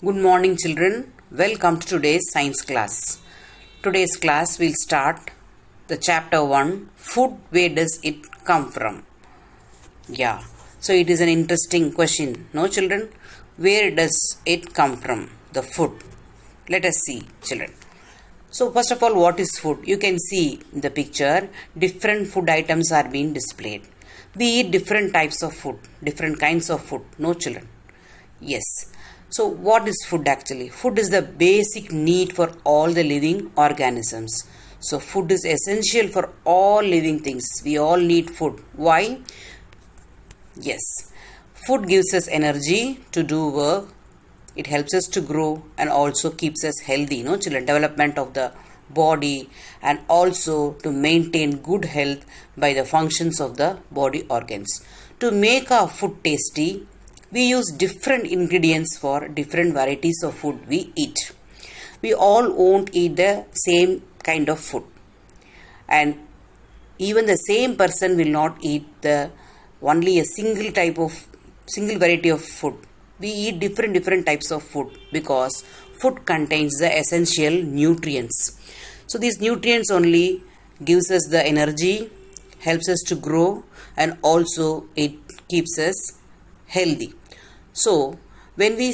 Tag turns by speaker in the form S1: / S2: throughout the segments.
S1: Good morning, children. Welcome to today's science class. Today's class will start the chapter 1, Food, where does it come from? Yeah, so it is an interesting question, no children? Where does it come from? The food. Let us see, children. So first of all, what is food? You can see in the picture, different food items are being displayed. We eat different types of food, different kinds of food, no children? Yes. So what is food actually? Food is the basic need for all the living organisms. So food is essential for all living things. We all need food. Why? Yes. Food gives us energy to do work. It helps us to grow and also keeps us healthy, no children? Development of the body and also to maintain good health by the functions of the body organs. To make our food tasty, we use different ingredients for different varieties of food we eat. We all won't eat the same kind of food. And even the same person will not eat only a single variety of food. We eat different types of food because food contains the essential nutrients. So these nutrients only gives us the energy, helps us to grow, and also it keeps us healthy. So when we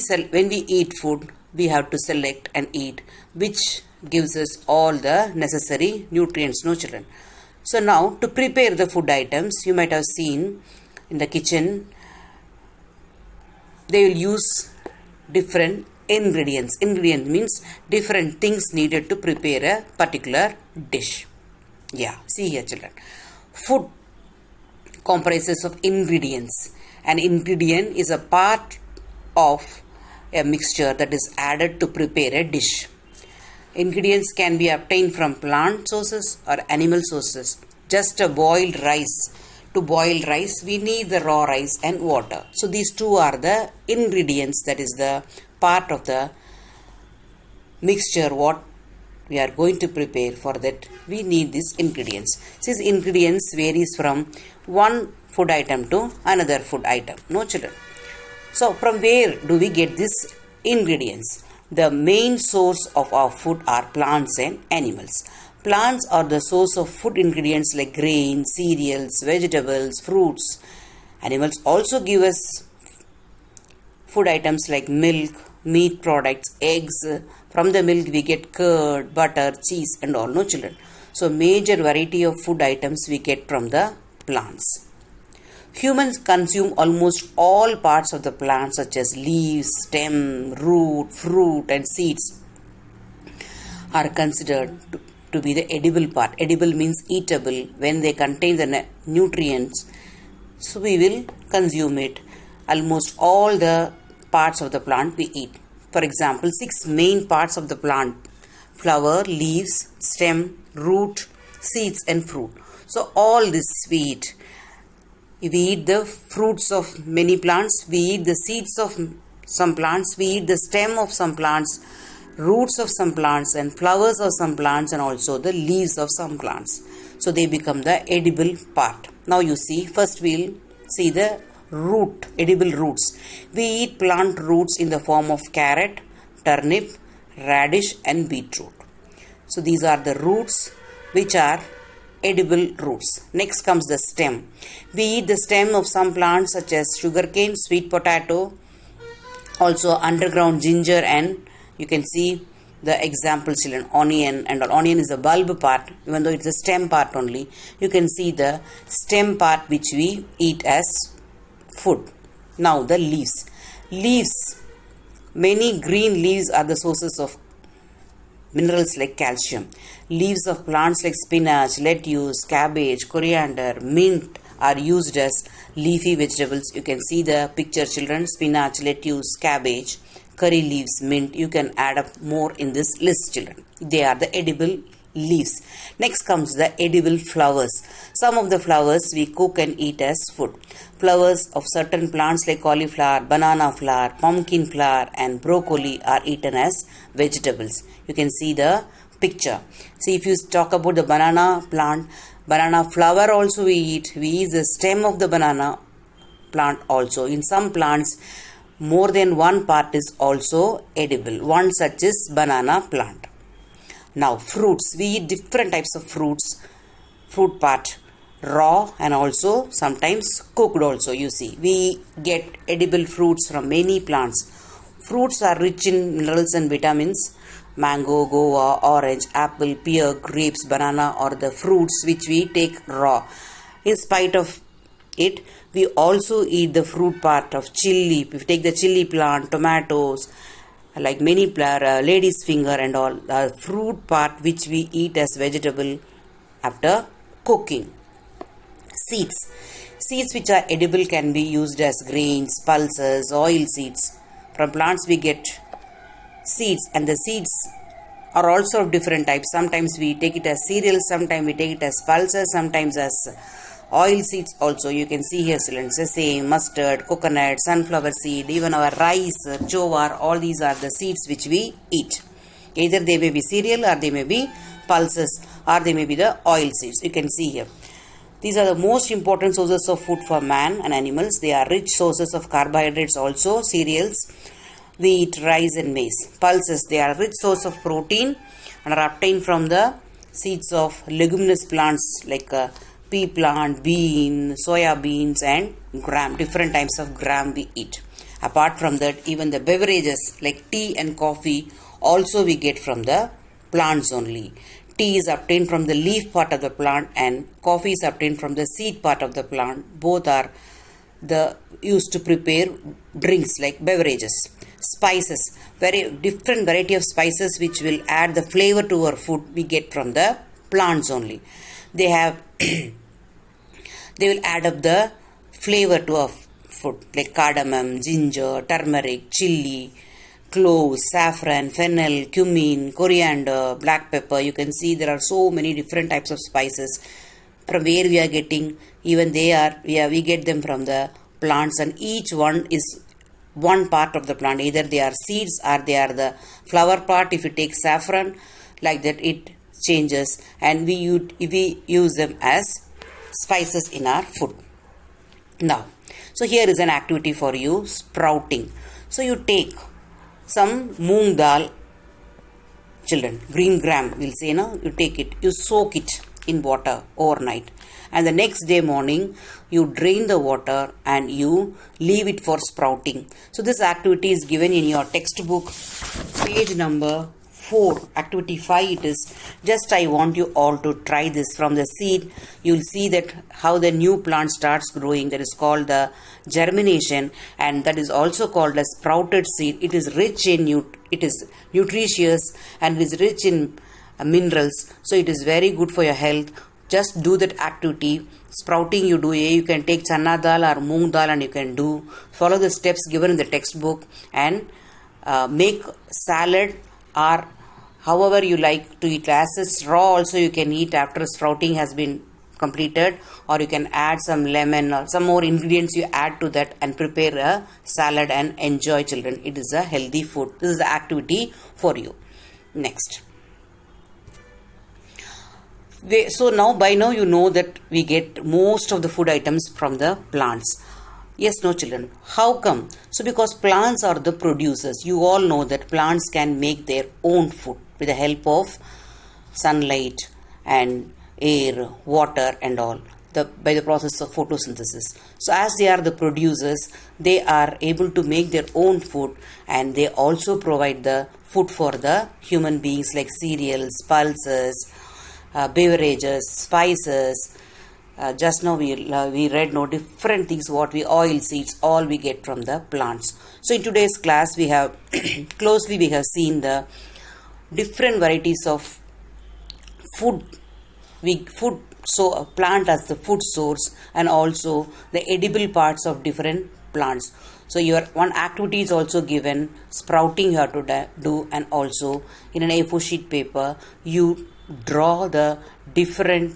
S1: eat food, we have to select and eat which gives us all the necessary nutrients, no children? So now to prepare the food items, you might have seen in the kitchen, they will use different ingredients. Ingredient means different things needed to prepare a particular dish. Yeah, see here children. Food comprises of ingredients. An ingredient is a part of a mixture that is added to prepare a dish. Ingredients can be obtained from plant sources or animal sources. Just a boiled rice. To boil rice, we need the raw rice and water. So these two are the ingredients, that is the part of the mixture what we are going to prepare. For that, we need these ingredients. These ingredients varies from one food item to another food item, no children? So from where do we get these ingredients? The main source of our food are plants and animals. Plants are the source of food ingredients like grains, cereals, vegetables, fruits. Animals also give us food items like milk, meat products, eggs. From the milk we get curd, butter, cheese and all, no children? So major variety of food items we get from the plants. Humans consume almost all parts of the plant such as leaves, stem, root, fruit and seeds are considered to be the edible part. Edible means eatable when they contain the nutrients. So we will consume it. Almost all the parts of the plant we eat. For example, 6 main parts of the plant: flower, leaves, stem, root, seeds and fruit. So all this we eat. We eat the fruits of many plants, we eat the seeds of some plants, we eat the stem of some plants, roots of some plants and flowers of some plants and also the leaves of some plants. So they become the edible part. Now you see, first we'll see the root, edible roots. We eat plant roots in the form of carrot, turnip, radish and beetroot. So these are the roots which are edible roots. Next comes the stem. We eat the stem of some plants such as sugarcane, sweet potato, also underground ginger, and you can see the examples children, onion, and onion is the bulb part, even though it's a stem part only. You can see the stem part which we eat as food. Now the leaves. Leaves. Many green leaves are the sources of minerals like calcium. Leaves of plants like spinach, lettuce, cabbage, coriander, mint are used as leafy vegetables. You can see the picture children, spinach, lettuce, cabbage, curry leaves, mint. You can add up more in this list children. They are the edible leaves. Next comes the edible flowers. Some of the flowers we cook and eat as food. Flowers of certain plants like cauliflower, banana flower, pumpkin flower and broccoli are eaten as vegetables. You can see the picture. See, if you talk about the banana plant, banana flower also we eat. We eat the stem of the banana plant also. In some plants, more than one part is also edible. One such is banana plant. Now fruits, we eat different types of fruits. Fruit part raw and also sometimes cooked also. You see, we get edible fruits from many plants. Fruits are rich in minerals and vitamins. Mango, guava, orange, apple, pear, grapes, banana are the fruits which we take raw. In spite of it, we also eat the fruit part of chili. If you take the chili plant, tomatoes, like many lady's finger and all, the fruit part which we eat as vegetable after cooking. Seeds which are edible can be used as grains, pulses, oil seeds. From plants we get seeds, and the seeds are also of different types. Sometimes we take it as cereals, sometimes we take it as pulses, sometimes as oil seeds also. You can see here children, sesame, mustard, coconut, sunflower seed, even our rice, jowar, all these are the seeds which we eat. Either they may be cereal, or they may be pulses, or they may be the oil seeds. You can see here. These are the most important sources of food for man and animals. They are rich sources of carbohydrates also. Cereals, we eat rice and maize. Pulses, they are a rich source of protein and are obtained from the seeds of leguminous plants like pea plant, bean, soya beans and gram. Different types of gram we eat. Apart from that, even the beverages like tea and coffee also we get from the plants only. Tea is obtained from the leaf part of the plant and coffee is obtained from the seed part of the plant. Both are used to prepare drinks like beverages. Spices, very different variety of spices which will add the flavor to our food, we get from the plants only. They will add up the flavor to our food like cardamom, ginger, turmeric, chili, cloves, saffron, fennel, cumin, coriander, black pepper. You can see there are so many different types of spices. From where we are getting, even we get them from the plants, and each one is one part of the plant. Either they are seeds or they are the flower part. If you take saffron, like that it changes, and we use them as spices in our food. Now, so here is an activity for you, sprouting. So you take some moong dal, children, green gram, we'll say, no? You take it, you soak it in water overnight, and the next day morning you drain the water and you leave it for sprouting. So this activity is given in your textbook, page number 4, activity 5 it is. Just I want you all to try this. From the seed you'll see that how the new plant starts growing. That is called the germination, and that is also called as sprouted seed. It is rich in it is nutritious and it is rich in minerals, so it is very good for your health. Just do that activity. Sprouting you do, you can take chana dal or moong dal and you can follow the steps given in the textbook and make salad, or however you like to eat. As it's raw also you can eat after sprouting has been completed, or you can add some lemon or some more ingredients you add to that and prepare a salad and enjoy, children. It is a healthy food. This is the activity for you. Next. So by now you know that we get most of the food items from the plants. Yes, no, children. How come? So because plants are the producers. You all know that plants can make their own food with the help of sunlight and air, water and all, by the process of photosynthesis. So as they are the producers, they are able to make their own food, and they also provide the food for the human beings like cereals, pulses, beverages, spices. Just now we read different things, oil seeds, all we get from the plants. So in today's class we have we have seen the different varieties of food. So a plant as the food source, and also the edible parts of different plants. So your one activity is also given, sprouting you have to do, and also in an A4 sheet paper you draw the different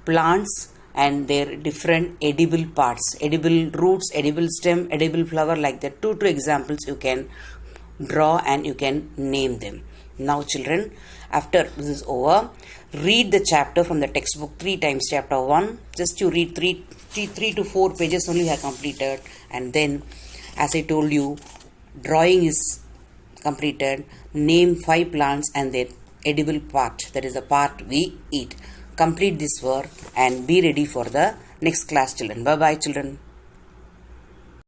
S1: plants and their different edible parts, edible roots, edible stem, edible flower, like that. Two examples you can draw and you can name them. Now children, after this is over, read the chapter from the textbook 3 times. Chapter 1, just you read 3 to 4 pages only have completed, and then As I told you, drawing is completed. Name 5 plants and their edible part, that is the part we eat. Complete this work and be ready for the next class, children. Bye bye, children.